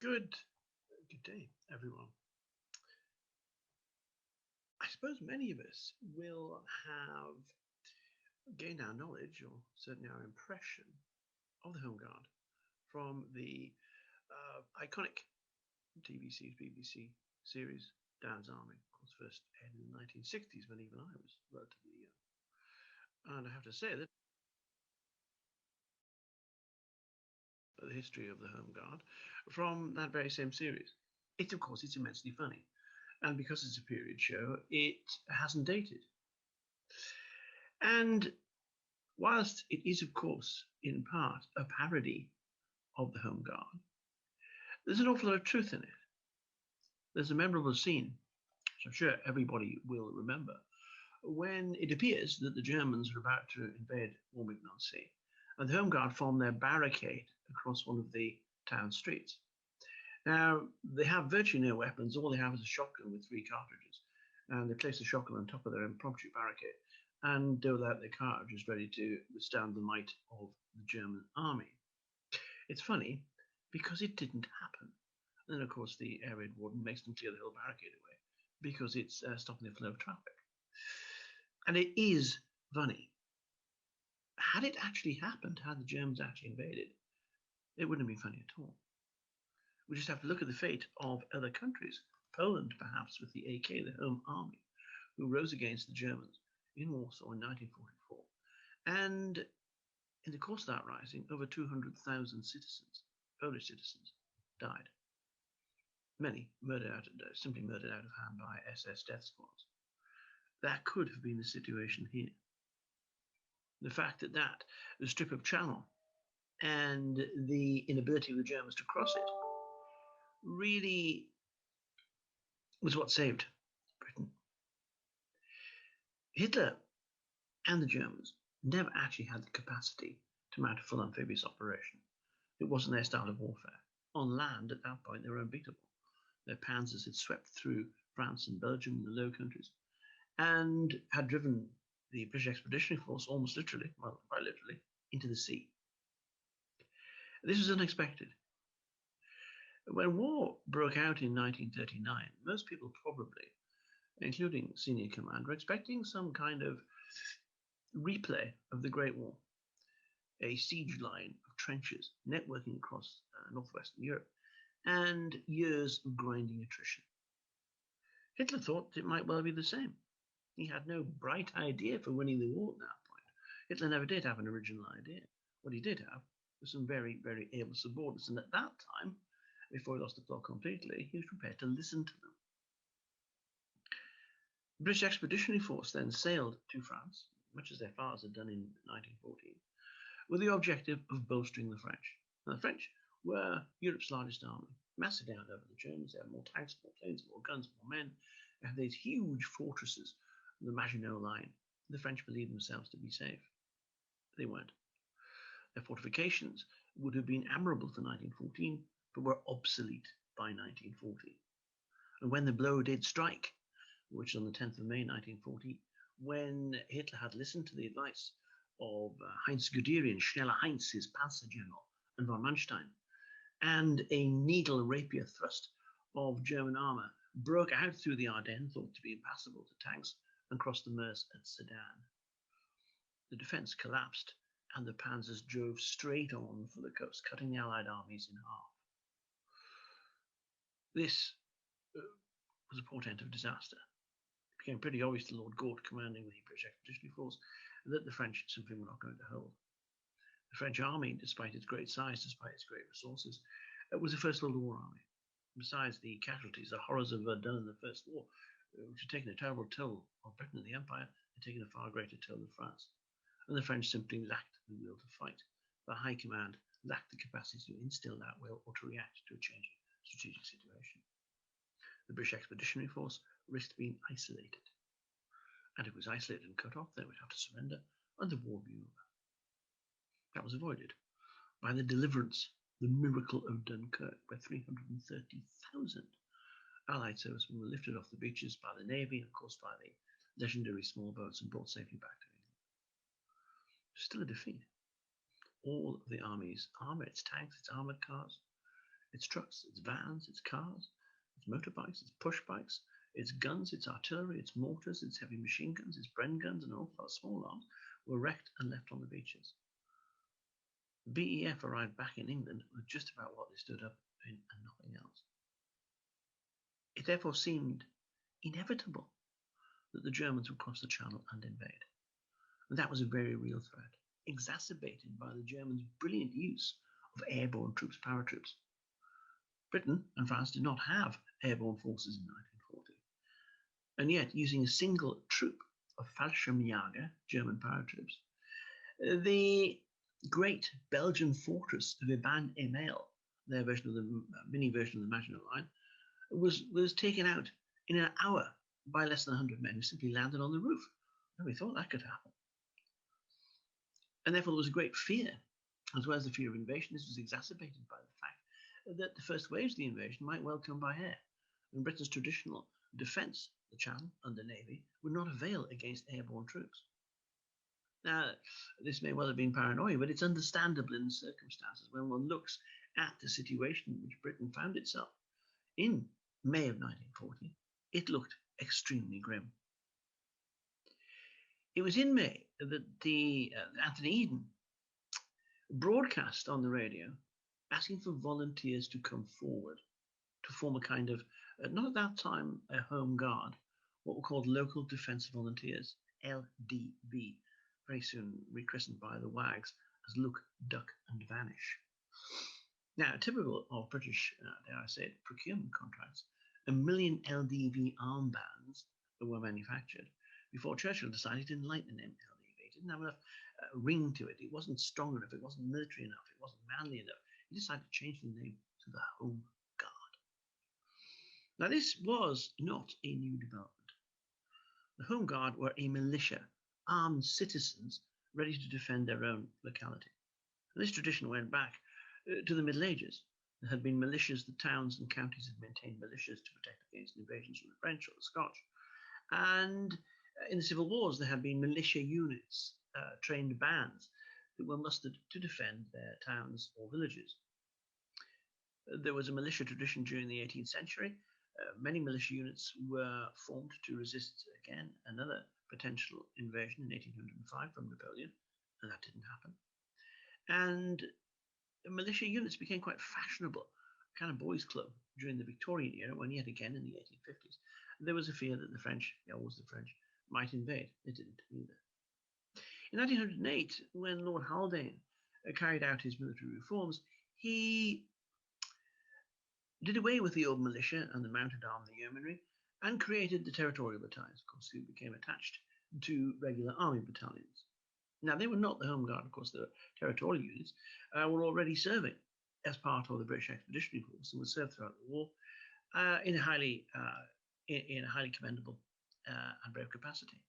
Good day, everyone. I suppose many of us will have gained our knowledge, or certainly our impression, of the Home Guard from the iconic BBC series Dad's Army. Of course, first aired in the 1960s when even I was relatively young. And I have to say that the history of the Home Guard from that very same series. Of course, it's immensely funny. And because it's a period show, it hasn't dated. And whilst it is, of course, in part a parody of the Home Guard, there's an awful lot of truth in it. There's a memorable scene, which I'm sure everybody will remember, when it appears that the Germans are about to invade Warwick-on-Sea, and the Home Guard form their barricade across one of the town streets. Now, they have virtually no weapons. All they have is a shotgun with 3 cartridges, and they place the shotgun on top of their impromptu barricade and dole out their cartridges ready to withstand the might of the German army. It's funny because it didn't happen. And then, of course, the air raid warden makes them clear the whole barricade away because it's stopping the flow of traffic. And it is funny. Had it actually happened, had the Germans actually invaded, it wouldn't have been funny at all. We just have to look at the fate of other countries, Poland perhaps with the AK, the Home Army, who rose against the Germans in Warsaw in 1944. And in the course of that rising, over 200,000 citizens, Polish citizens, died. Many simply murdered out of hand by SS death squads. That could have been the situation here. The fact that the strip of channel and the inability of the Germans to cross it really was what saved Britain. Hitler and the Germans never actually had the capacity to mount a full amphibious operation. It wasn't their style of warfare. On land, at that point, they were unbeatable. Their panzers had swept through France and Belgium and the Low Countries and had driven the British Expeditionary Force almost literally, well, quite literally, into the sea. This was unexpected. When war broke out in 1939, most people probably, including senior command, were expecting some kind of replay of the Great War, a siege line of trenches networking across northwestern Europe, and years of grinding attrition. Hitler thought it might well be the same. He had no bright idea for winning the war at that point. Hitler never did have an original idea. What he did have was some very, very able subordinates, and at that time, before he lost the plot completely, he was prepared to listen to them. The British Expeditionary Force then sailed to France, much as their fathers had done in 1914, with the objective of bolstering the French. Now, the French were Europe's largest army, massively outnumbered the Germans. They had more tanks, more planes, more guns, more men. They had these huge fortresses, the Maginot Line. The French believed themselves to be safe. They weren't. Their fortifications would have been admirable for 1914, but were obsolete by 1940. And when the blow did strike, which was on the 10th of May 1940, when Hitler had listened to the advice of Heinz Guderian, Schneller Heinz, his Panzer General, and von Manstein, and a needle rapier thrust of German armor broke out through the Ardennes, thought to be impassable to tanks, and crossed the Meuse at Sedan. The defense collapsed, and the panzers drove straight on for the coast, cutting the Allied armies in half. This was a portent of disaster. It became pretty obvious to Lord Gort, commanding the British Expeditionary Force, that the French simply were not going to hold. The French army, despite its great size, despite its great resources, was a First World War army. Besides the casualties, the horrors of Verdun in the First War, which had taken a terrible toll of Britain and the Empire, had taken a far greater toll of France. And the French simply lacked the will to fight. The High Command lacked the capacity to instill that will or to react to a changing strategic situation. The British Expeditionary Force risked being isolated. And if it was isolated and cut off, they would have to surrender, and the war would be over. That was avoided by the deliverance, the Miracle of Dunkirk, where 330,000 Allied servicemen were lifted off the beaches by the Navy, and of course by the legendary small boats, and brought safely back to England. Still a defeat. All of the army's armor, its tanks, its armored cars, It's trucks, it's vans, it's cars, it's motorbikes, it's push bikes, it's guns, it's artillery, it's mortars, it's heavy machine guns, it's Bren guns, and an awful lot of small arms were wrecked and left on the beaches. The BEF arrived back in England with just about what they stood up in and nothing else. It therefore seemed inevitable that the Germans would cross the Channel and invade. And that was a very real threat, exacerbated by the Germans' brilliant use of airborne troops, paratroops. Britain and France did not have airborne forces in 1940. And yet, using a single troop of Fallschirmjäger, German paratroops, the great Belgian fortress of Iban-Emel, their version of the mini version of the Maginot Line, was taken out in an hour by less than 100 men who simply landed on the roof. Nobody thought that could happen. And therefore there was a great fear, as well as the fear of invasion. This was exacerbated by the fact that the first waves of the invasion might well come by air. And Britain's traditional defence, the Channel and the Navy, would not avail against airborne troops. Now, this may well have been paranoia, but it's understandable in the circumstances when one looks at the situation in which Britain found itself. In May of 1940, it looked extremely grim. It was in May that Anthony Eden broadcast on the radio asking for volunteers to come forward to form a kind of, not at that time a home guard, what were called local defence volunteers, LDV, very soon rechristened by the WAGs as Look, Duck and Vanish. Now, typical of British, dare I say it, procurement contracts, 1 million LDV armbands were manufactured before Churchill decided he didn't like the name LDV. It didn't have enough ring to it. It wasn't strong enough. It wasn't military enough. It wasn't manly enough. He decided to change the name to the Home Guard. Now, this was not a new development. The Home Guard were a militia, armed citizens ready to defend their own locality. And this tradition went back to the Middle Ages. There had been militias. The towns and counties had maintained militias to protect against invasions from the French or the Scotch. And in the civil wars, there had been militia units, trained bands that were mustered to defend their towns or villages. There was a militia tradition during the 18th century. Many militia units were formed to resist, again, another potential invasion in 1805 from Napoleon, and that didn't happen. And militia units became quite fashionable, a kind of boys' club during the Victorian era, when yet again in the 1850s, there was a fear that the French, always the French, might invade. They didn't either. In 1908, when Lord Haldane carried out his military reforms, he did away with the old militia and the mounted armed yeomanry and created the territorial battalions, of course, who became attached to regular army battalions. Now, they were not the Home Guard, of course. The territorial units were already serving as part of the British Expeditionary Force and would serve throughout the war in a highly commendable and brave capacity.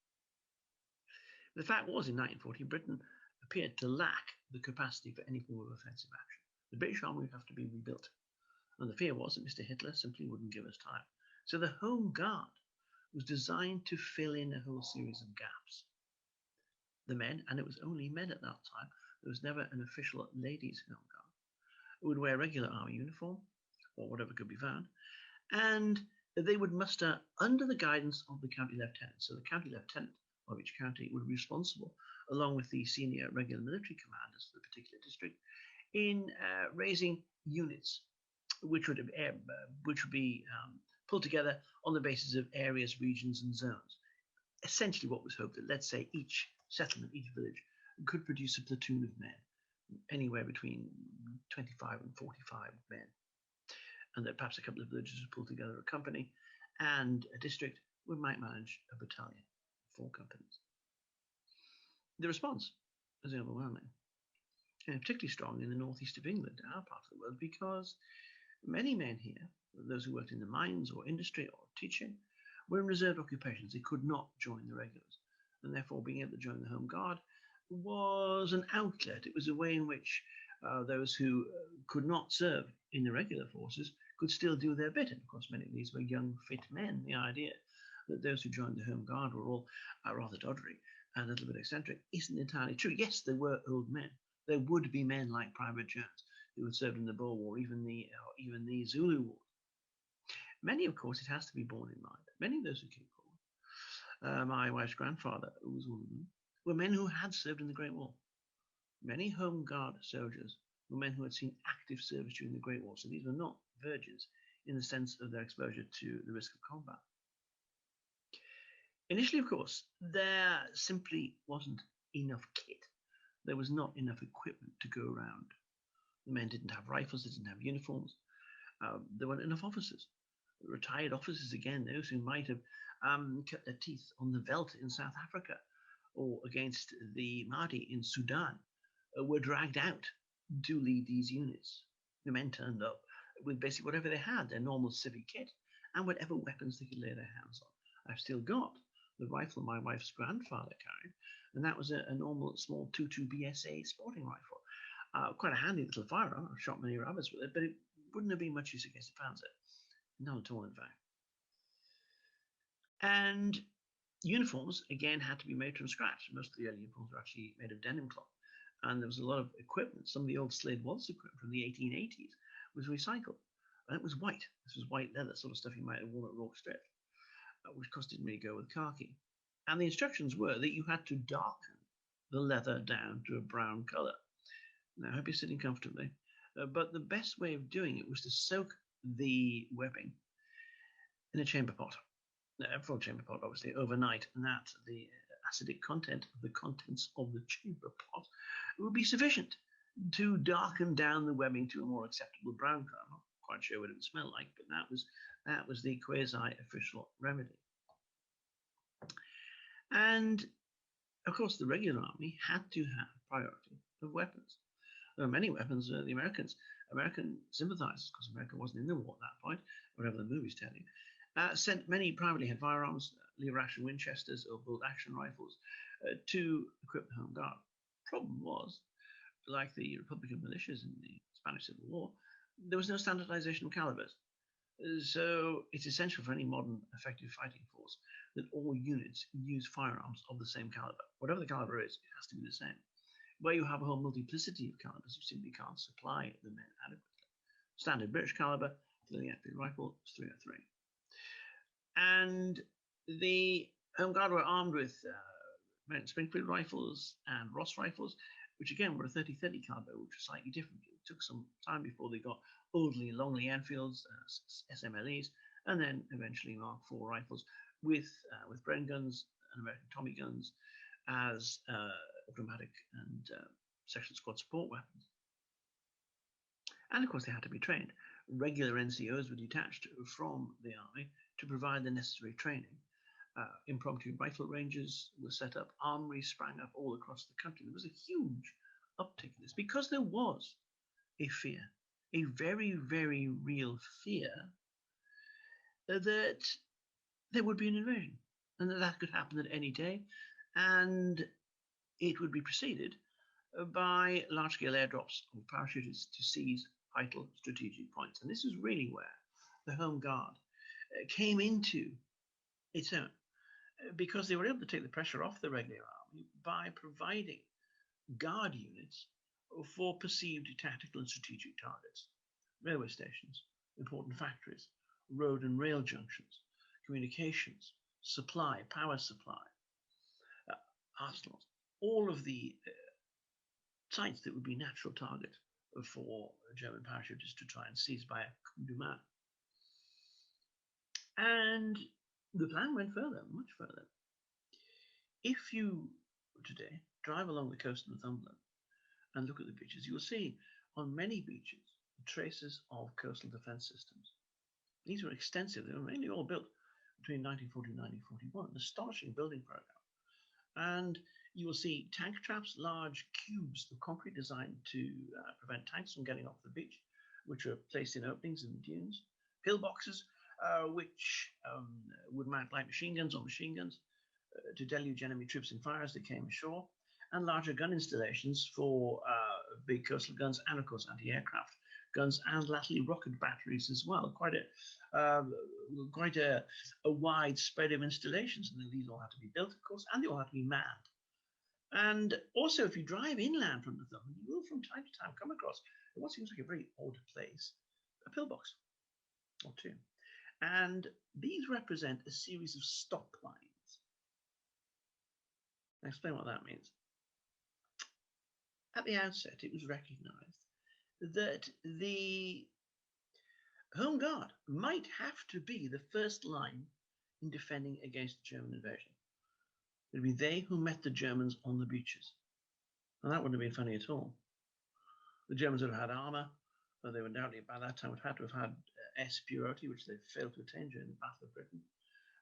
The fact was, in 1940, Britain appeared to lack the capacity for any form of offensive action. The British Army would have to be rebuilt. And the fear was that Mr. Hitler simply wouldn't give us time. So the Home Guard was designed to fill in a whole series of gaps. The men, and it was only men at that time, there was never an official ladies' Home Guard, would wear regular army uniform, or whatever could be found, and they would muster under the guidance of the county lieutenant. So the county lieutenant of each county would be responsible, along with the senior regular military commanders for the particular district, in raising units which would be pulled together on the basis of areas, regions, and zones. Essentially, what was hoped that, let's say, each settlement, each village, could produce a platoon of men, anywhere between 25 and 45 men, and that perhaps a couple of villages would pull together a company, and a district might manage a battalion, 4 companies. The response was overwhelming, and particularly strong in the northeast of England, our part of the world, because many men here, those who worked in the mines or industry or teaching, were in reserved occupations. They could not join the regulars, and therefore being able to join the Home Guard was an outlet. It was a way in which those who could not serve in the regular forces could still do their bit. And of course, many of these were young, fit men. The idea that those who joined the Home Guard were all rather doddery and a little bit eccentric isn't entirely true. Yes, there were old men. There would be men like Private Jones who had served in the Boer War, even the Zulu War. Many, of course, it has to be borne in mind. Many of those who came forward, my wife's grandfather, who was one of them, were men who had served in the Great War. Many Home Guard soldiers were men who had seen active service during the Great War, so these were not virgins in the sense of their exposure to the risk of combat. Initially, of course, there simply wasn't enough kit. There was not enough equipment to go around. The men didn't have rifles, they didn't have uniforms. There weren't enough officers. Retired officers, again, those who might have cut their teeth on the veldt in South Africa or against the Mahdi in Sudan, were dragged out to lead these units. The men turned up with basically whatever they had, their normal civic kit, and whatever weapons they could lay their hands on. I've still got the rifle my wife's grandfather carried, and that was a normal small 22 BSA sporting rifle. Quite a handy little firearm. I've shot many rabbits with it, but it wouldn't have been much use against a panzer. None at all, in fact. And uniforms, again, had to be made from scratch. Most of the early uniforms were actually made of denim cloth. And there was a lot of equipment. Some of the old Slade Waltz equipment from the 1880s was recycled. And it was white. This was white leather, sort of stuff you might have worn at Rorke Strip, which, of course, didn't really go with khaki. And the instructions were that you had to darken the leather down to a brown color. Now, I hope you're sitting comfortably. But the best way of doing it was to soak the webbing in a chamber pot, a full chamber pot, obviously, overnight, and that the acidic content of the contents of the chamber pot would be sufficient to darken down the webbing to a more acceptable brown color. I'm not quite sure what it would smell like, but that was the quasi-official remedy. And of course, the regular army had to have priority of weapons. There were many weapons. The American sympathizers, because America wasn't in the war at that point, whatever the movies tell you, sent many privately held firearms, lever-action Winchesters or bolt-action rifles, to equip the Home Guard. Problem was, like the Republican militias in the Spanish Civil War, there was no standardization of calibers. So it's essential for any modern effective fighting force that all units use firearms of the same caliber. Whatever the caliber is, it has to be the same. Where you have a whole multiplicity of calibers, you simply can't supply the men adequately. Standard British caliber, 38 rifle is 303. And the Home Guard were armed with Springfield rifles and Ross rifles, which again were a 30-30 caliber, which was slightly different. It took some time before they got Oldley and Longley Enfields, SMLEs, and then eventually Mark IV rifles with Bren guns and American Tommy guns as automatic and section squad support weapons. And of course, they had to be trained. Regular NCOs were detached from the army to provide the necessary training. Impromptu rifle ranges were set up. Armories sprang up all across the country. There was a huge uptick in this because there was a fear, a very, very real fear that there would be an invasion and that could happen at any day. And it would be preceded by large-scale airdrops of parachutists to seize vital strategic points. And this is really where the Home Guard came into its own, because they were able to take the pressure off the regular army by providing guard units for perceived tactical and strategic targets, railway stations, important factories, road and rail junctions, communications, supply, power supply, arsenals, all of the sites that would be natural targets for German parachutists to try and seize by a coup de main. And the plan went further, much further. If you today drive along the coast of Northumberland and look at the beaches, you will see on many beaches traces of coastal defense systems. These were extensive. They were mainly all built between 1940 and 1941, an astonishing building program. And you will see tank traps, large cubes of concrete designed to prevent tanks from getting off the beach, which were placed in openings in the dunes. Pillboxes, which would mount light machine guns or machine guns to deluge enemy troops and fire as they came ashore, and larger gun installations for big coastal guns and, of course, anti-aircraft guns and latterly rocket batteries as well. Quite a wide spread of installations, and these all had to be built, of course, and they all had to be manned. And also, if you drive inland from Northumberland, you will from time to time come across what seems like a very odd place, a pillbox or two. And these represent a series of stop lines. I'll explain what that means. At the outset, it was recognized that the Home Guard might have to be the first line in defending against German invasion. It would be they who met the Germans on the beaches. And that wouldn't have been funny at all. The Germans would have had armor, but they would undoubtedly by that time would have to have had superiority, which they failed to attain during the Battle of Britain.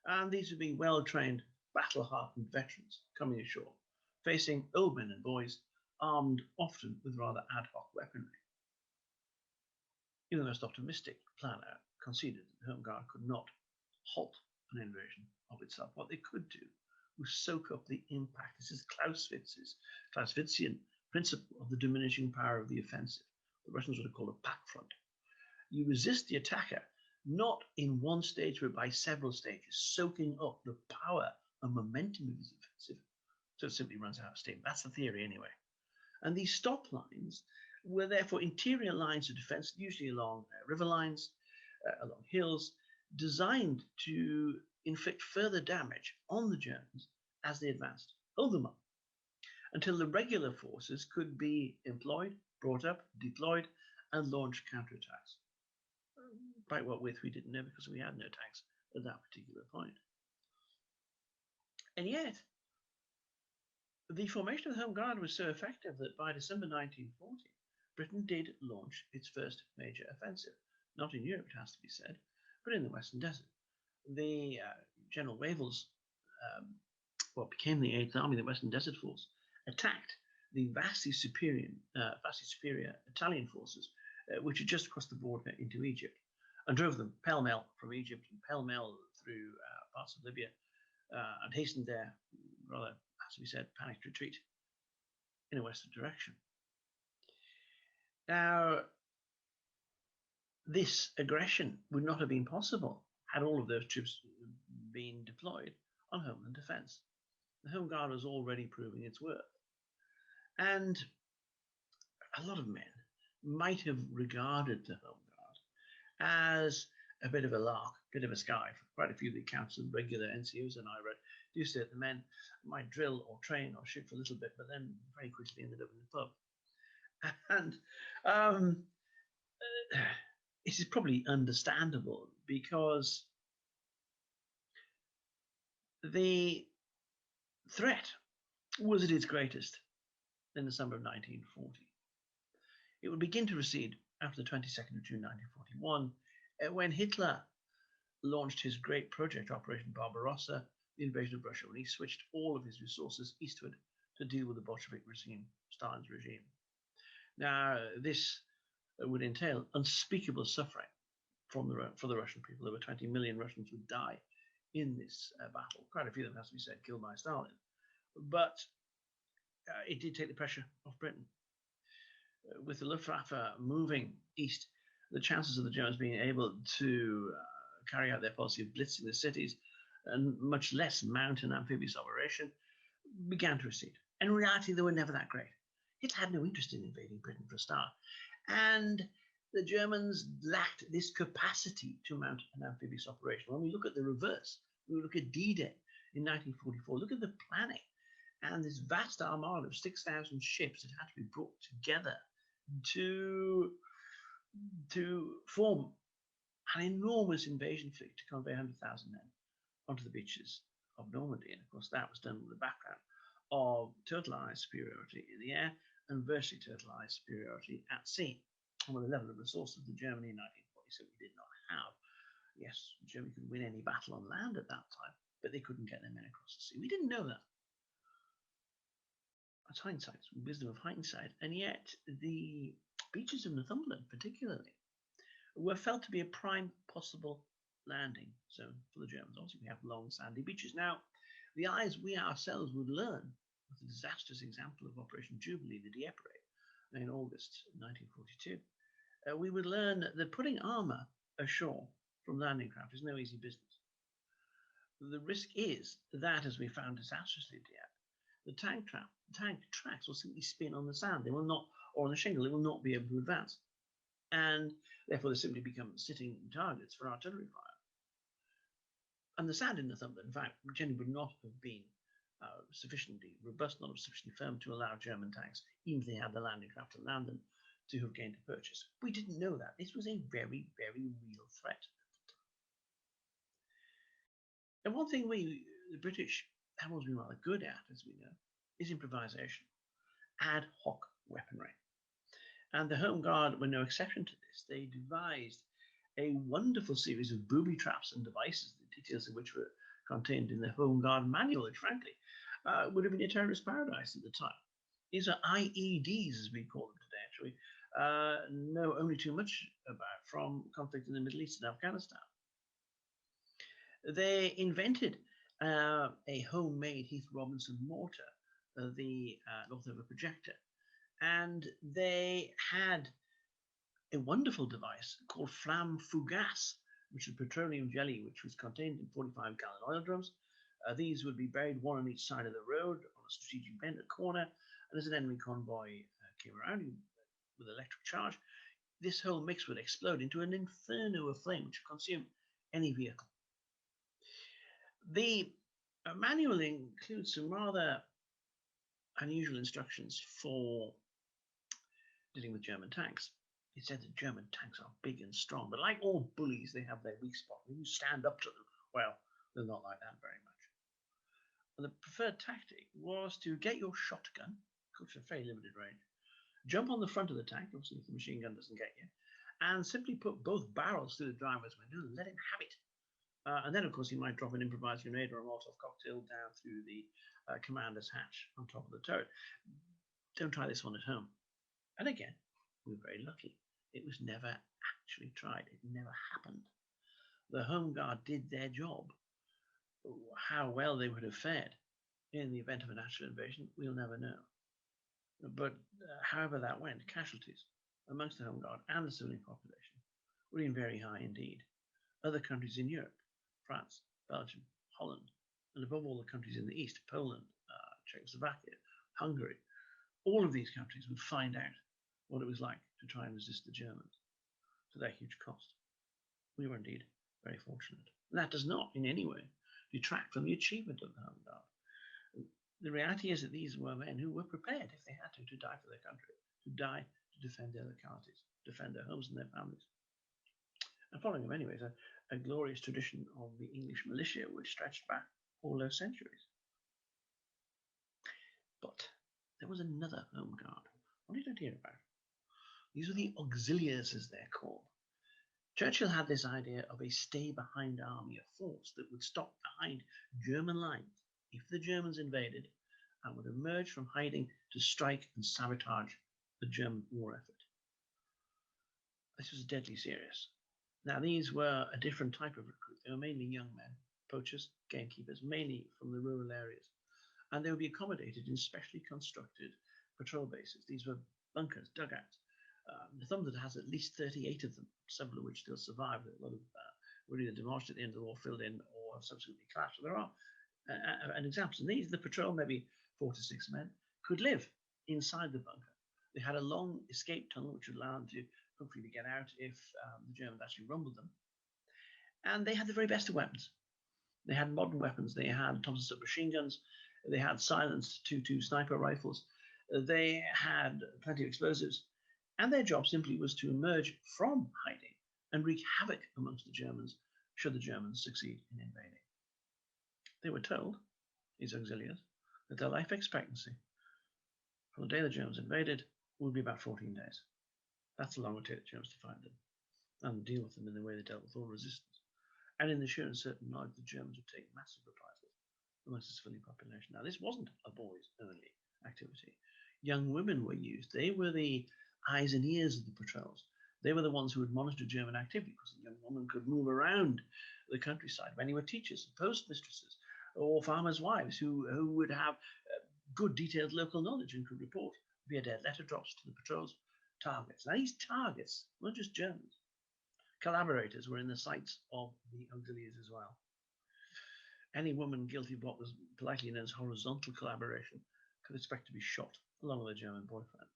And these would be well-trained, battle-hardened veterans coming ashore, facing old men and boys, armed often with rather ad hoc weaponry. Even the most optimistic planner conceded that the Home Guard could not halt an invasion of itself. What they could do was soak up the impact. This is Clausewitzian principle of the diminishing power of the offensive. The Russians would have called a pack front. You resist the attacker not in one stage, but by several stages, soaking up the power and momentum of his offensive. So it simply runs out of steam. That's the theory anyway. And these stop lines were therefore interior lines of defense, usually along river lines, along hills, designed to inflict further damage on the Germans as they advanced. Hold them up until the regular forces could be employed, brought up, deployed, and launch counterattacks. By what width we didn't know because we had no tanks at that particular point. And yet, the formation of the Home Guard was so effective that by December 1940, Britain did launch its first major offensive. Not in Europe, it has to be said, but in the Western Desert. The General Wavel's, what became the 8th Army, the Western Desert Force, attacked the vastly superior Italian forces, which had just crossed the border into Egypt, and drove them pell-mell from Egypt and pell-mell through parts of Libya, and hastened their rather, as we said, panicked retreat in a western direction. Now, this aggression would not have been possible had all of those troops been deployed on homeland defense. The Home Guard was already proving its worth. And a lot of men might have regarded the Home Guard as a bit of a lark, a bit of a sky. Quite a few of the accounts of regular NCOs and I read do say that the men might drill or train or shoot for a little bit, but then very quickly ended up in the pub. And this is probably understandable because the threat was at its greatest in the summer of 1940. It would begin to recede after the 22nd of June 1941, when Hitler launched his great project, Operation Barbarossa, the invasion of Russia, when he switched all of his resources eastward to deal with the Bolshevik regime, Stalin's regime. Now, this would entail unspeakable suffering for the Russian people. Over 20 million Russians would die in this battle. Quite a few of them, has to be said, killed by Stalin. But it did take the pressure off Britain. With the Luftwaffe moving east, the chances of the Germans being able to carry out their policy of blitzing the cities and much less mount an amphibious operation began to recede. In reality, they were never that great. Hitler had no interest in invading Britain for a start. And the Germans lacked this capacity to mount an amphibious operation. When we look at the reverse, we look at D-Day in 1944, look at the planning and this vast armada of 6,000 ships that had to be brought together to form an enormous invasion fleet to convey 100,000 men onto the beaches of Normandy. And of course, that was done with the background of total Allied superiority in the air and virtually total Allied superiority at sea. And with the level of resources that Germany in 1947 did not have. Yes, Germany could win any battle on land at that time, but they couldn't get their men across the sea. We didn't know that. That's hindsight, wisdom of hindsight. And yet the beaches of Northumberland particularly were felt to be a prime possible landing zone for the Germans. Obviously, we have long sandy beaches. Now, the Allies, we ourselves would learn with the disastrous example of Operation Jubilee, the Dieppe raid in August 1942. We would learn that putting armor ashore from landing craft is no easy business. The risk is that, as we found disastrously at Dieppe, The tank tracks will simply spin on the sand. They will not, or on the shingle, they will not be able to advance. And therefore they simply become sitting targets for artillery fire. And the sand in Northumberland, in fact, generally would not have been sufficiently robust, not sufficiently firm to allow German tanks, even if they had the landing craft to land them, to have gained a purchase. We didn't know that. This was a very, very real threat. And one thing the British have always been rather good at, as we know, is improvisation, ad hoc weaponry. And the Home Guard were no exception to this. They devised a wonderful series of booby traps and devices, the details of which were contained in the Home Guard manual, which frankly would have been a terrorist paradise at the time. These are IEDs, as we call them today, actually. Know only too much about from conflict in the Middle East and Afghanistan. They invented a homemade Heath Robinson mortar, the north of a projector, and they had a wonderful device called flamme fugace, which is petroleum jelly, which was contained in 45-gallon oil drums. These would be buried one on each side of the road on a strategic bend at corner, and as an enemy convoy came around with electric charge, this whole mix would explode into an inferno of flame which would consume any vehicle. The manual includes some rather unusual instructions for dealing with German tanks. It said that German tanks are big and strong, but like all bullies, they have their weak spot. When you stand up to them, well, they're not like that very much. And the preferred tactic was to get your shotgun, which is a very limited range, jump on the front of the tank, obviously if the machine gun doesn't get you, and simply put both barrels through the driver's window and let him have it. And then, of course, he might drop an improvised grenade or a Molotov cocktail down through the commander's hatch on top of the turret. Don't try this one at home. And again, we were very lucky. It was never actually tried. It never happened. The Home Guard did their job. How well they would have fared in the event of a natural invasion, we'll never know. But however that went, casualties amongst the Home Guard and the civilian population were very high indeed. Other countries in Europe, France, Belgium, Holland, and above all the countries in the East, Poland, Czechoslovakia, Hungary, all of these countries would find out what it was like to try and resist the Germans to their huge cost. We were indeed very fortunate. And that does not in any way detract from the achievement of the Home Guard. The reality is that these were men who were prepared, if they had to die for their country, to die to defend their localities, defend their homes and their families. And following them anyways, a glorious tradition of the English militia which stretched back all those centuries. But there was another Home Guard. What did I hear about? These were the Auxiliaries, as they're called. Churchill had this idea of a stay-behind army, a force that would stop behind German lines if the Germans invaded and would emerge from hiding to strike and sabotage the German war effort. This was deadly serious. Now, these were a different type of recruit. They were mainly young men, poachers, gamekeepers, mainly from the rural areas. And they would be accommodated in specially constructed patrol bases. These were bunkers, dugouts. Northumberland has at least 38 of them, several of which still survive. A lot of were either demolished at the end of the war, filled in, or subsequently collapsed. So there are an examples. And these, the patrol, maybe 4 to 6 men, could live inside the bunker. They had a long escape tunnel which would allow them to hopefully get out if the Germans actually rumbled them. And they had the very best of weapons. They had modern weapons. They had Thompson submachine guns. They had silenced 2.2 sniper rifles. They had plenty of explosives. And their job simply was to emerge from hiding and wreak havoc amongst the Germans should the Germans succeed in invading. They were told, these auxiliaries, that their life expectancy from the day the Germans invaded would be about 14 days. That's the long it would take the Germans to find them and deal with them in the way they dealt with all resistance. And in the sure and certain knowledge the Germans would take massive reprisals amongst the civilian population. Now, this wasn't a boys' only activity. Young women were used. They were the eyes and ears of the patrols. They were the ones who would monitor German activity because a young woman could move around the countryside. Many were teachers, postmistresses, or farmers' wives who would have good detailed local knowledge and could report via dead letter drops to the patrols targets. Now, these targets weren't just Germans. Collaborators were in the sights of the auxiliaries as well. Any woman guilty of what was politely known as horizontal collaboration could expect to be shot, along with a German boyfriend.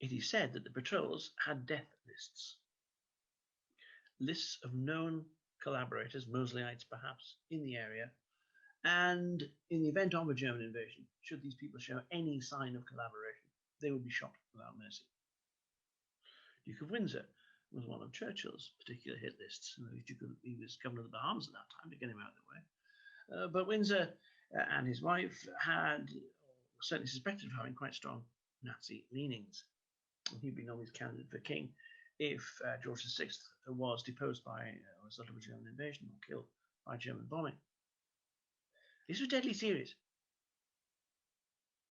It is said that the patrols had death lists of known collaborators, Mosleyites perhaps, in the area, and in the event of a German invasion, should these people show any sign of collaboration, they would be shot without mercy. Duke of Windsor was one of Churchill's particular hit lists. He was governor of the Bahamas at that time to get him out of the way. But Windsor and his wife had certainly suspected of having quite strong Nazi leanings. He'd been always candidate for king if George VI was deposed by a result of a German invasion or killed by German bombing. This was deadly serious.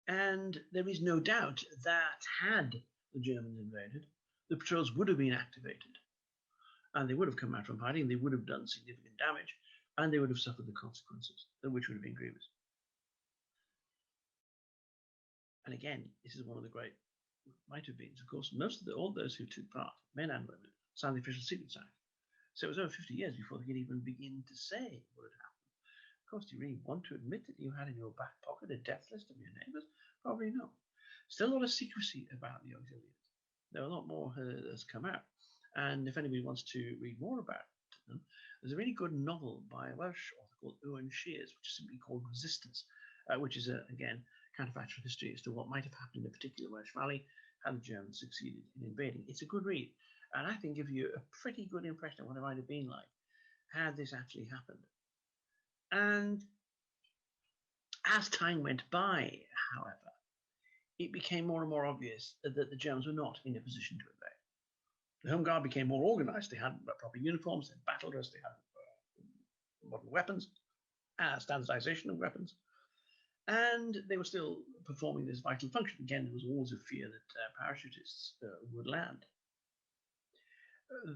And there is no doubt that had the Germans invaded, the patrols would have been activated. And they would have come out from hiding, they would have done significant damage, and they would have suffered the consequences, which would have been grievous. And again, this is one of the great might have been. Of course, all those who took part, men and women, signed the Official Secrets Act. So it was over 50 years before they could even begin to say what had happened. Of course, do you really want to admit that you had in your back pocket a death list of your neighbours? Probably not. Still a lot of secrecy about the Auxiliaries. There are a lot more that's come out. And if anybody wants to read more about them, there's a really good novel by a Welsh author called Owen Shears, which is simply called Resistance, which is, again, counterfactual history as to what might have happened in a particular Welsh valley had the Germans succeeded in invading. It's a good read, and I think gives you a pretty good impression of what it might have been like had this actually happened. And as time went by, however, it became more and more obvious that the Germans were not in a position to invade. The Home Guard became more organized. They had proper uniforms, they had battle dress, they had modern weapons, standardization of weapons. And they were still performing this vital function. Again, there was always a fear that parachutists would land.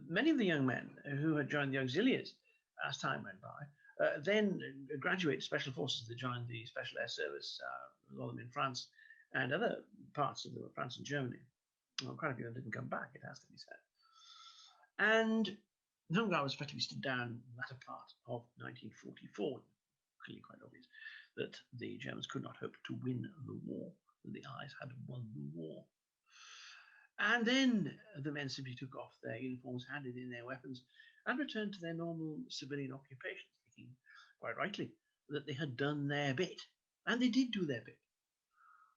Many of the young men who had joined the Auxiliaries as time went by then graduated special forces. They joined the Special Air Service, a lot of them in France and other parts of France and Germany. Well, quite a few of them didn't come back, it has to be said. And the Home Guard was effectively stood down in the latter part of 1944, clearly quite obvious that the Germans could not hope to win the war, that the Allies had won the war. And then the men simply took off their uniforms, handed in their weapons, and returned to their normal civilian occupations, thinking, quite rightly, that they had done their bit. And they did do their bit.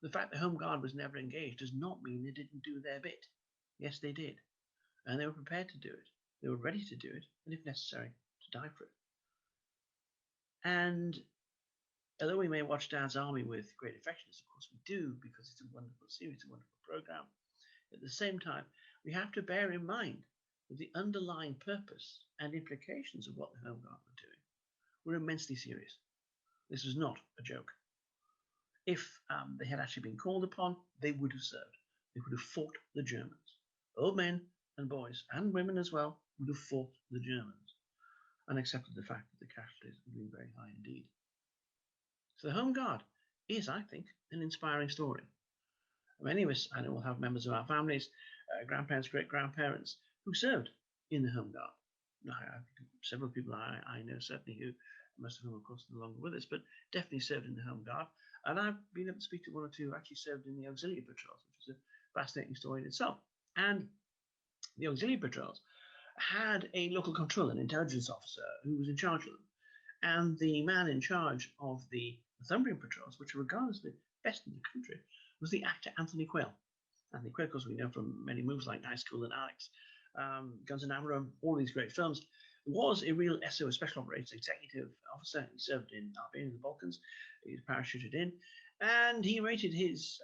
The fact the Home Guard was never engaged does not mean they didn't do their bit. Yes, they did. And they were prepared to do it. They were ready to do it, and if necessary, to die for it. And although we may watch Dad's Army with great affection, as of course we do, because it's a wonderful series, a wonderful program, at the same time, we have to bear in mind that the underlying purpose and implications of what the Home Guard were doing were immensely serious. This was not a joke. If they had actually been called upon, they would have served. They would have fought the Germans. Old men and boys, and women as well, would have fought the Germans and accepted the fact that the casualties would be very high indeed. So the Home Guard is, I think, an inspiring story. Many of us, I know, will have members of our families, grandparents, great-grandparents, who served in the Home Guard. Several people I know, certainly, who, most of whom, of course, are no longer with us, but definitely served in the Home Guard. And I've been able to speak to one or two who actually served in the Auxiliary Patrols, which is a fascinating story in itself. And the Auxiliary Patrols had a local control, an intelligence officer who was in charge of them. And the man in charge of the Northumbrian Patrols, which were regarded as the best in the country, was the actor Anthony Quayle. Anthony Quayle, of course, we know from many movies like High School and Alex, Guns and Ammo, all these great films, was a real SO, Special Operations Executive Officer. He served in Albania and the Balkans. He was parachuted in. And he rated his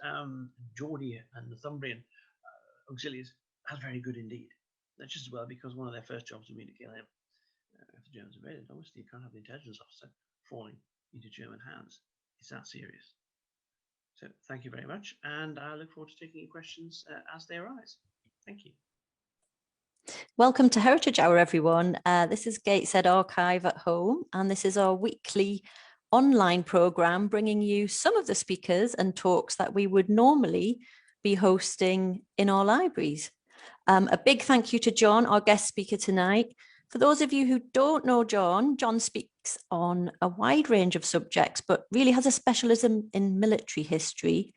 Geordie and Northumbrian auxiliaries as very good indeed. That's just as well because one of their first jobs would be to kill him. If the Germans invaded, obviously you can't have the intelligence officer falling into German hands. It's that serious. So thank you very much, and I look forward to taking your questions as they arise. Thank you. Welcome to Heritage Hour, everyone. This is Gateshead Archive at Home, and this is our weekly online programme bringing you some of the speakers and talks that we would normally be hosting in our libraries. A big thank you to John, our guest speaker tonight. For those of you who don't know John speaks speaks on a wide range of subjects, but really has a specialism in military history.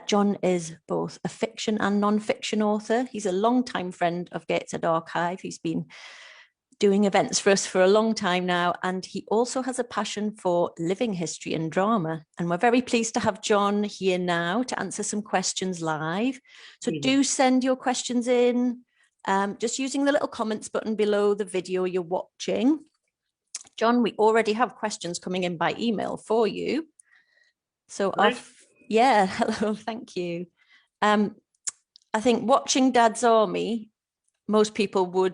John is both a fiction and non-fiction author. He's a long-time friend of Gateshead Archive. He's been doing events for us for a long time now, and he also has a passion for living history and drama. And we're very pleased to have John here now to answer some questions live. So do send your questions in, just using the little comments button below the video you're watching. John, we already have questions coming in by email for you. So yeah, hello, thank you. I think watching Dad's Army, most people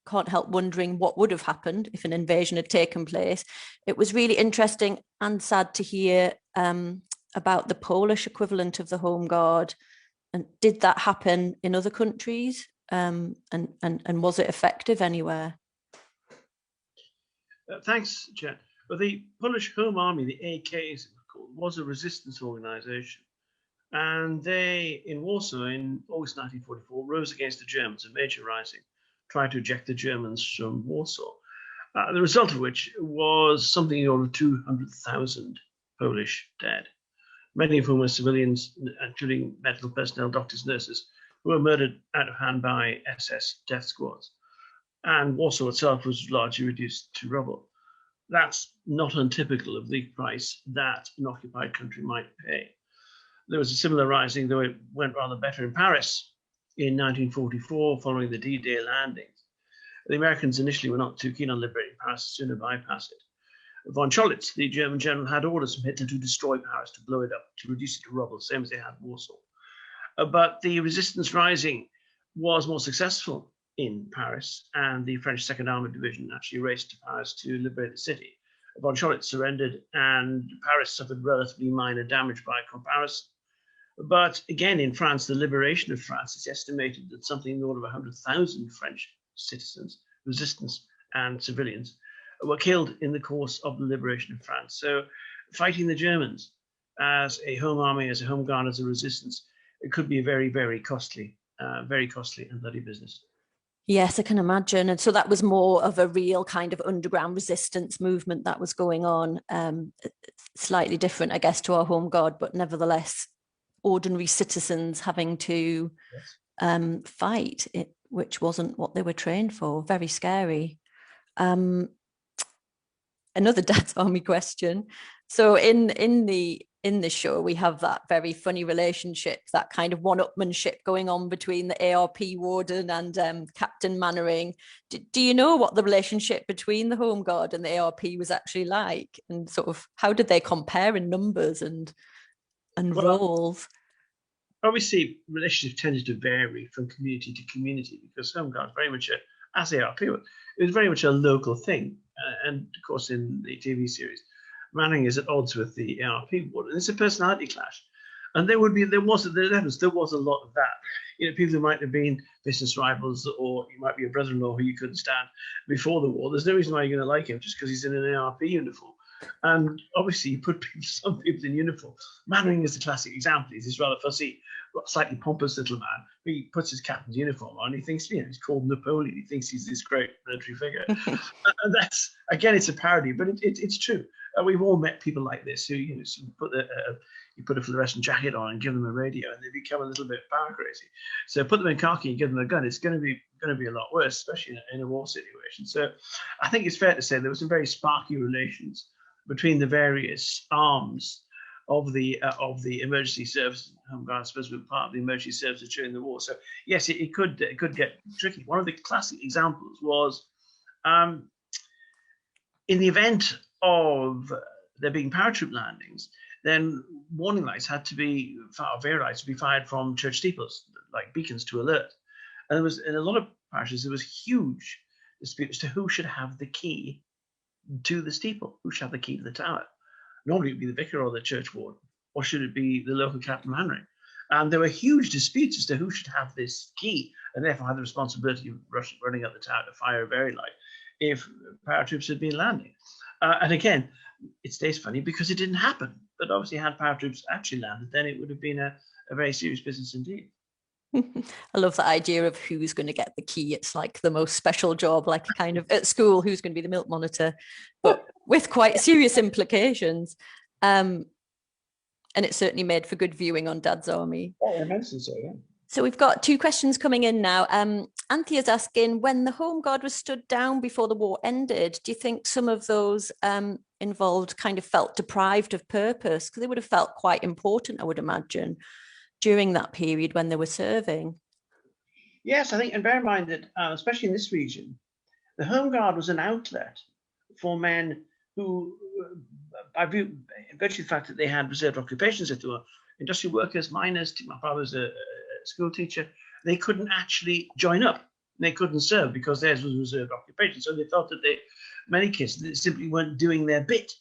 can't help wondering what would have happened if an invasion had taken place. It was really interesting and sad to hear about the Polish equivalent of the Home Guard. And did that happen in other countries? And was it effective anywhere? Thanks, Jen. Well, the Polish Home Army, the AK, as it was called, was a resistance organization. And they, in Warsaw, in August 1944, rose against the Germans, a major rising, tried to eject the Germans from Warsaw. The result of which was something in the order of 200,000 Polish dead, many of whom were civilians, including medical personnel, doctors, nurses, who were murdered out of hand by SS death squads. And Warsaw itself was largely reduced to rubble. That's not untypical of the price that an occupied country might pay. There was a similar rising, though it went rather better in Paris in 1944, following the D-Day landings. The Americans initially were not too keen on liberating Paris, sooner bypass it. Von Scholitz, the German general, had orders from Hitler to destroy Paris, to blow it up, to reduce it to rubble, same as they had Warsaw. But the resistance rising was more successful in Paris, and the French Second Armored Division actually raced to Paris to liberate the city. Von Scholitz surrendered, and Paris suffered relatively minor damage by comparison. But again, in France, the liberation of France, is estimated that something in the order of 100,000 French citizens, resistance and civilians, were killed in the course of the liberation of France. So fighting the Germans as a home army, as a home guard, as a resistance, it could be a very, very costly and bloody business. Yes, I can imagine. And so that was more of a real kind of underground resistance movement that was going on. Slightly different, I guess, to our home guard, but nevertheless, ordinary citizens having to fight it, which wasn't what they were trained for. Very scary. Another Dad's Army question. So in the show, we have that very funny relationship, that kind of one-upmanship going on between the ARP warden and Captain Mannering. Do you know what the relationship between the Home Guard and the ARP was actually like, and sort of how did they compare in numbers and roles? Obviously, relationships tended to vary from community to community, because Home Guard very much, as ARP, it was very much a local thing. And of course, in the TV series, Manning is at odds with the ARP warden. And it's a personality clash. And there was a lot of that. You know, people who might have been business rivals, or you might be a brother-in-law who you couldn't stand before the war. There's no reason why you're going to like him just because he's in an ARP uniform. And obviously, you put some people in uniform. Mannering is the classic example. He's this rather fussy, slightly pompous little man. He puts his captain's uniform on. He thinks, he's called Napoleon. He thinks he's this great military figure. And that's, again, it's a parody, but it's true. We've all met people like this who, you put a fluorescent jacket on and give them a radio, and they become a little bit power crazy. So put them in khaki and give them a gun. It's going to be a lot worse, especially in a war situation. So I think it's fair to say there were some very sparky relations between the various arms of the emergency service. Home Guard, I suppose, were part of the emergency services during the war. So yes, it could get tricky. One of the classic examples was in the event of there being paratroop landings, then warning lights had to be, VAIR lights to be fired from church steeples, like beacons to alert. And there was, in a lot of parishes, there was huge dispute as to who should have the key to the steeple, who should have the key to the tower. Normally it would be the vicar or the church warden, or should it be the local Captain Mannering? And there were huge disputes as to who should have this key, and therefore had the responsibility of running up the tower to fire a VAIR light if paratroops had been landing. And again, it stays funny because it didn't happen. But obviously, had paratroops actually landed, then it would have been a very serious business indeed. I love that idea of who's going to get the key. It's like the most special job, like kind of at school, who's going to be the milk monitor, but with quite serious implications. And it certainly made for good viewing on Dad's Army. Oh, immensely so, yeah. So we've got two questions coming in now. Anthea's asking, when the Home Guard was stood down before the war ended, do you think some of those involved kind of felt deprived of purpose? Because they would have felt quite important, I would imagine, during that period when they were serving. Yes, I think, and bear in mind that, especially in this region, the Home Guard was an outlet for men who, by virtue of the fact that they had reserved occupations, if they were industrial workers, miners, my father was a school teacher, they couldn't actually join up. They couldn't serve because theirs was reserved occupation. So they thought that in many cases, they simply weren't doing their bit.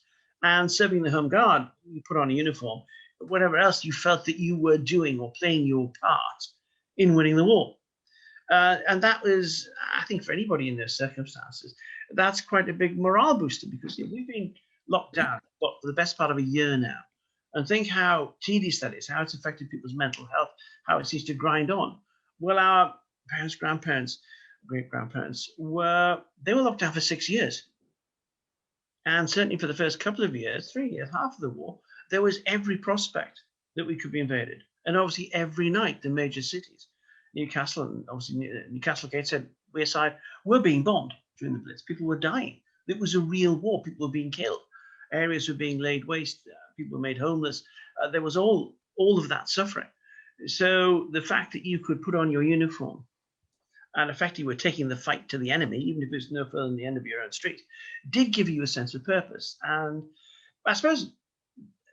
And serving the Home Guard, you put on a uniform, whatever else you felt that you were doing or playing your part in winning the war. And that was, I think, for anybody in those circumstances, that's quite a big morale booster, because we've been locked down for the best part of a year now. And think how tedious that is, how it's affected people's mental health, how it seems to grind on. Well, our parents, grandparents, great-grandparents, they were locked down for 6 years. And certainly for the first couple of years, 3 years, half of the war, there was every prospect that we could be invaded. And obviously every night, the major cities, Newcastle, and obviously Newcastle Gateshead, Wearside, were being bombed during the Blitz. People were dying. It was a real war. People were being killed. Areas were being laid waste. People were made homeless. There was all of that suffering. So the fact that you could put on your uniform and effectively were taking the fight to the enemy, even if it was no further than the end of your own street, did give you a sense of purpose. And I suppose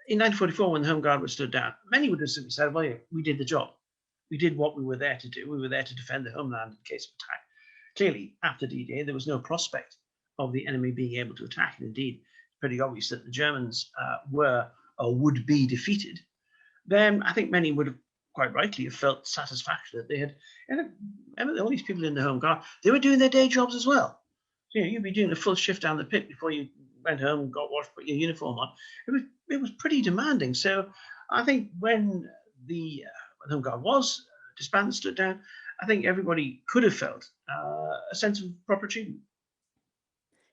in 1944, when the Home Guard was stood down, many would have simply said, well, yeah, we did the job. We did what we were there to do. We were there to defend the homeland in case of attack. Clearly, after D-Day, there was no prospect of the enemy being able to attack. And indeed, it's pretty obvious that the Germans were or would be defeated. Then I think many would have quite rightly have felt satisfaction that they had, all these people in the Home Guard, they were doing their day jobs as well. So, you'd be doing a full shift down the pit before you went home, got washed, put your uniform on. It was pretty demanding. So I think when the Home Guard was disbanded, stood down, I think everybody could have felt a sense of proper achievement.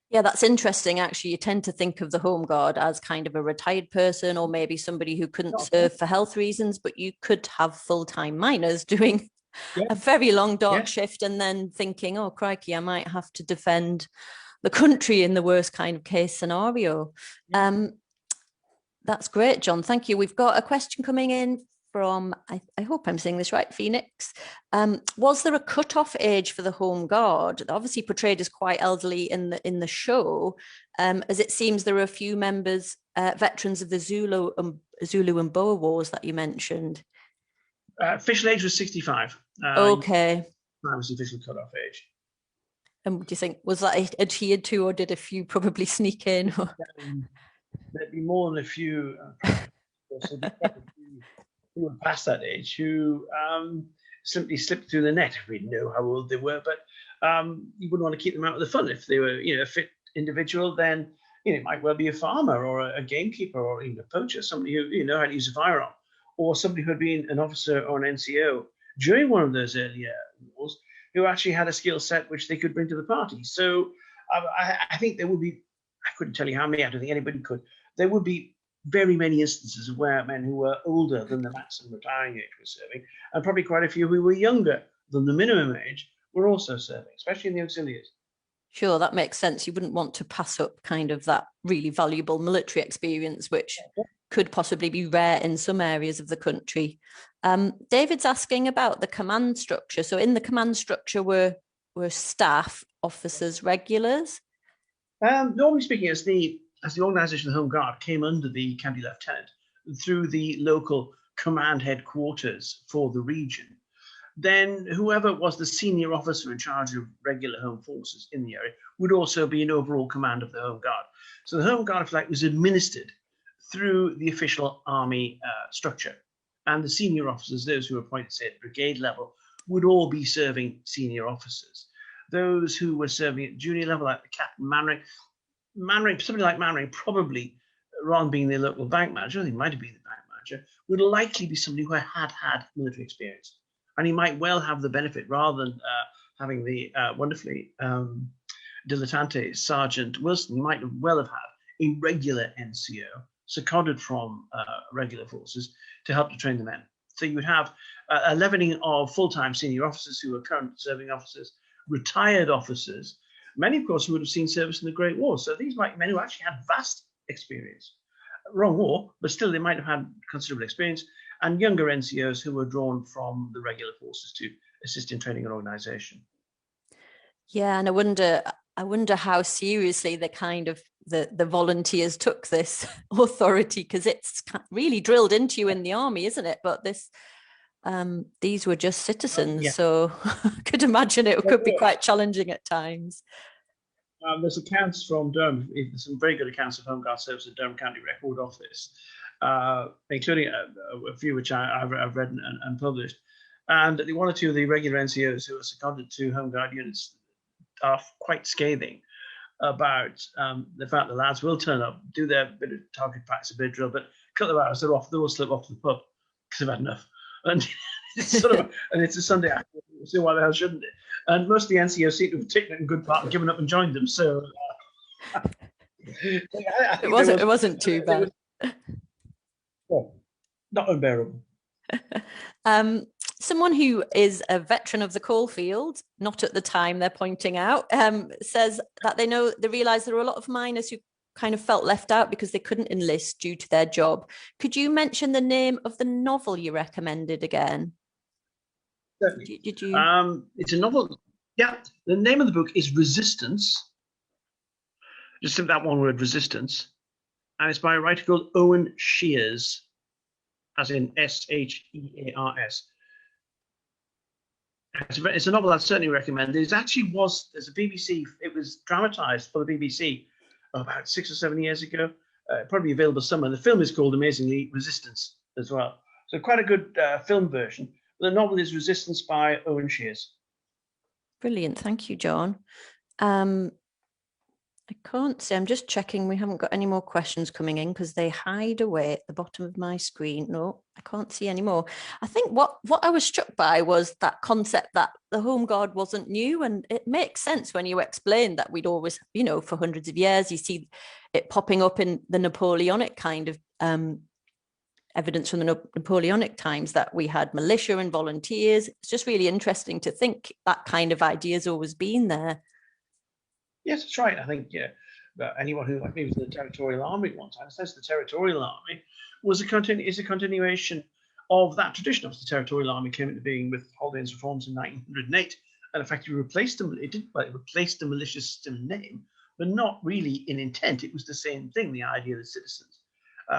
Yeah, that's interesting. Actually, you tend to think of the Home Guard as kind of a retired person, or maybe somebody who couldn't serve for health reasons, but you could have full-time miners doing a very long dark shift and then thinking, oh, crikey, I might have to defend the country in the worst kind of case scenario. That's great, John. Thank you. We've got a question coming in from, I hope I'm saying this right, Phoenix. Was there a cutoff age for the Home Guard? Obviously portrayed as quite elderly in the show, as it seems there are a few members, veterans of the Zulu and Boer Wars that you mentioned. Official age was 65. Okay. That was the official cutoff age. And do you think, was that adhered to, or did a few probably sneak in? There'd be more than a few who were past that age who simply slipped through the net. We didn't know how old they were, but you wouldn't want to keep them out of the fun. If they were, a fit individual, then it might well be a farmer or a gamekeeper or even a poacher, somebody who know how to use a firearm, or somebody who had been an officer or an NCO during one of those earlier wars, who actually had a skill set which they could bring to the party. So I think there would be, I couldn't tell you how many, I don't think anybody could, there would be very many instances of where men who were older than the maximum retiring age were serving, and probably quite a few who were younger than the minimum age were also serving, especially in the Auxiliaries. Sure, that makes sense. You wouldn't want to pass up kind of that really valuable military experience, which could possibly be rare in some areas of the country. David's asking about the command structure. So in the command structure were staff, officers, regulars? Normally speaking, as the organisation of the Home Guard came under the county lieutenant through the local command headquarters for the region, then whoever was the senior officer in charge of regular home forces in the area would also be in overall command of the Home Guard. So the Home Guard, if you like, was administered through the official army structure. And the senior officers, those who were appointed, say, at brigade level, would all be serving senior officers. Those who were serving at junior level, like the Captain Manring, somebody like Manring, probably, rather than being the local bank manager, I think he might have been the bank manager, would likely be somebody who had military experience. And he might well have the benefit, rather than having the wonderfully dilettante Sergeant Wilson, he might well have had a regular NCO seconded from regular forces to help to train the men. So you would have a leavening of full-time senior officers who are current serving officers, retired officers, many, of course, who would have seen service in the Great War. So these might be men who actually had vast experience. Wrong war, but still they might have had considerable experience, and younger NCOs who were drawn from the regular forces to assist in training and organization. Yeah, and I wonder how seriously the volunteers took this authority, because it's really drilled into you in the army, isn't it? But these were just citizens, yeah. So I could imagine it could be quite challenging at times. There's accounts from Durham, some very good accounts of Home Guard service at Durham County Record Office, including a few which I've read and published. And one or two of the regular NCOs who are seconded to Home Guard units are quite scathing about the fact the lads will turn up, do their bit of target practice, a bit of drill, but a couple of hours they're off, they will slip off to the pub because they've had enough. And it's and it's a Sunday afternoon, so why the hell shouldn't it? And most of the NCOs seem to have taken it in good part and given up and joined them. So it wasn't too bad. Not unbearable. Someone who is a veteran of the coalfield, not at the time they're pointing out, says that they realize there are a lot of miners who kind of felt left out because they couldn't enlist due to their job. Could you mention the name of the novel you recommended again? Certainly. Did you? It's a novel. Yeah, the name of the book is Resistance. Just that one word, Resistance. And it's by a writer called Owen Shears, as in Shears. It's a novel I'd certainly recommend. There's a BBC, it was dramatized for the BBC about 6 or 7 years ago, probably available somewhere. The film is called, amazingly, Resistance as well. So quite a good film version. The novel is Resistance by Owen Shears. Brilliant. Thank you, John. I can't see. I'm just checking. We haven't got any more questions coming in because they hide away at the bottom of my screen. No, I can't see any more. I think what I was struck by was that concept that the Home Guard wasn't new, and it makes sense when you explain that we'd always, for hundreds of years, you see it popping up in the Napoleonic kind of evidence from the Napoleonic times that we had militia and volunteers. It's just really interesting to think that kind of idea has always been there. Yes, that's right. I think anyone who maybe was in the Territorial Army at one time says the Territorial Army is a continuation of that tradition. Obviously, the Territorial Army came into being with Haldane's reforms in 1908, and effectively replaced them. It replaced the militia system name, but not really in intent. It was the same thing. The idea that citizens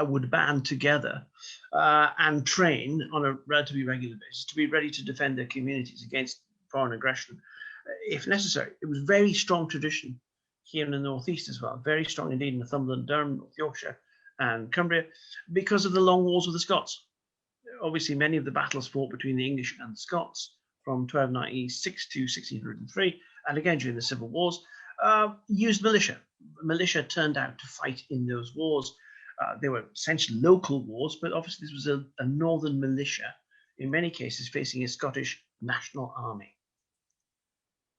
would band together and train on a relatively regular basis to be ready to defend their communities against foreign aggression, if necessary. It was very strong tradition here in the northeast as well, very strong indeed in Northumberland, Durham, North Yorkshire, and Cumbria, because of the long wars with the Scots. Obviously, many of the battles fought between the English and the Scots from 1296 to 1603, and again during the Civil Wars, used militia. Militia turned out to fight in those wars. They were essentially local wars, but obviously this was a northern militia, in many cases facing a Scottish national army.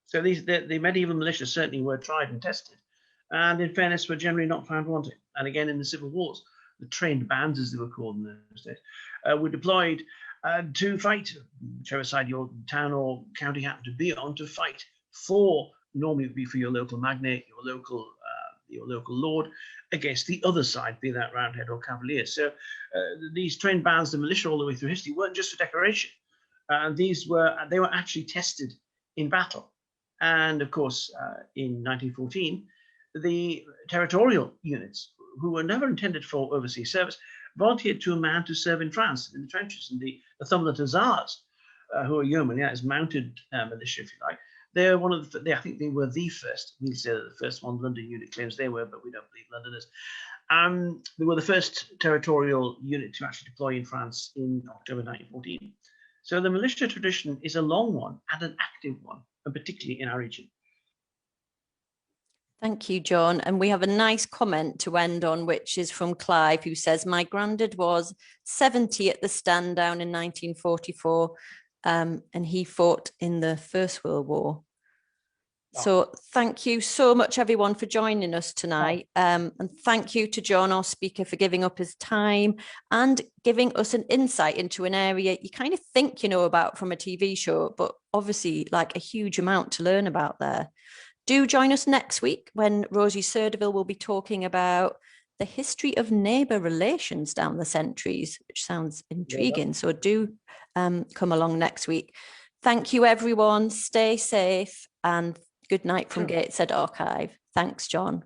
So the medieval militia certainly were tried and tested, and in fairness were generally not found wanting. And again in the Civil Wars, the trained bands, as they were called in those days, were deployed to fight, whichever side your town or county happened to be on, to fight for, normally it would be for your local magnate, your local lord, against the other side, be that Roundhead or Cavalier. So these trained bands, the militia all the way through history, weren't just for decoration. They were actually tested in battle. And of course, in 1914, the territorial units, who were never intended for overseas service, volunteered to a man to serve in France in the trenches. And the Northumberland Hussars, who are yeomen, as mounted militia, if you like, they're one of the. I think they were the first. We'll say that the first one. London unit claims they were, but we don't believe Londoners. They were the first territorial unit to actually deploy in France in October 1914. So the militia tradition is a long one and an active one, and particularly in our region. Thank you, John. And we have a nice comment to end on, which is from Clive, who says, my granddad was 70 at the stand down in 1944. and he fought in the First World War. Oh. So thank you so much, everyone, for joining us tonight. And thank you to John, our speaker, for giving up his time and giving us an insight into an area you kind of think you know about from a TV show, but obviously like a huge amount to learn about there. Do join us next week when Rosie Surdeville will be talking about the history of neighbour relations down the centuries, which sounds intriguing. Yeah. So do come along next week. Thank you, everyone. Stay safe and good night from Gateshead Archive. Thanks, John.